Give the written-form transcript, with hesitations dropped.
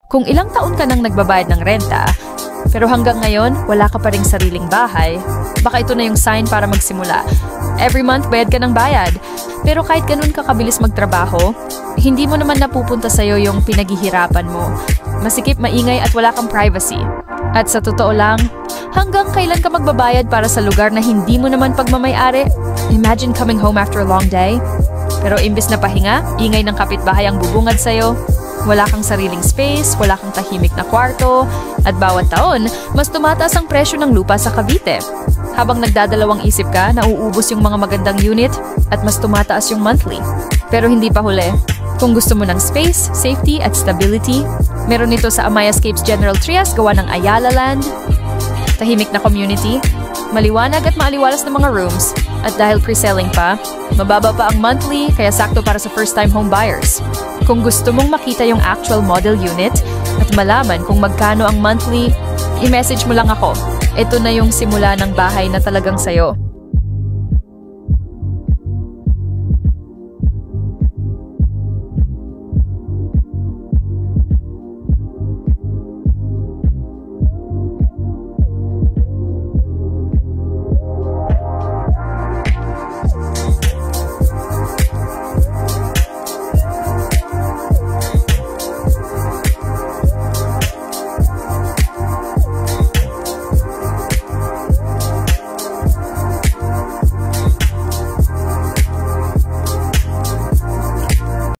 Kung ilang taon ka nang nagbabayad ng renta, pero hanggang ngayon wala ka pa ring sariling bahay, baka ito na yung sign para magsimula. Every month bayad ka ng bayad, pero kahit ganun ka kabilis magtrabaho, hindi mo naman napupunta sa'yo yung pinaghihirapan mo. Masikip, maingay at wala kang privacy. At sa totoo lang, hanggang kailan ka magbabayad para sa lugar na hindi mo naman pagmamayari? Imagine coming home after a long day. Pero imbis na pahinga, ingay ng kapitbahay ang bubungad sa'yo. Wala kang sariling space, wala kang tahimik na kwarto, at bawat taon, mas tumataas ang presyo ng lupa sa Cavite. Habang nagdadalawang isip ka, nauubos yung mga magandang unit at mas tumataas yung monthly. Pero hindi pa huli. Kung gusto mo ng space, safety at stability, meron nito sa Amayascapes General Trias gawa ng Ayala Land. Tahimik na community, maliwanag at maaliwalas na mga rooms, at dahil pre-selling pa, mababa pa ang monthly kaya sakto para sa first-time home buyers. Kung gusto mong makita yung actual model unit at malaman kung magkano ang monthly, i-message mo lang ako. Ito na yung simula ng bahay na talagang sayo.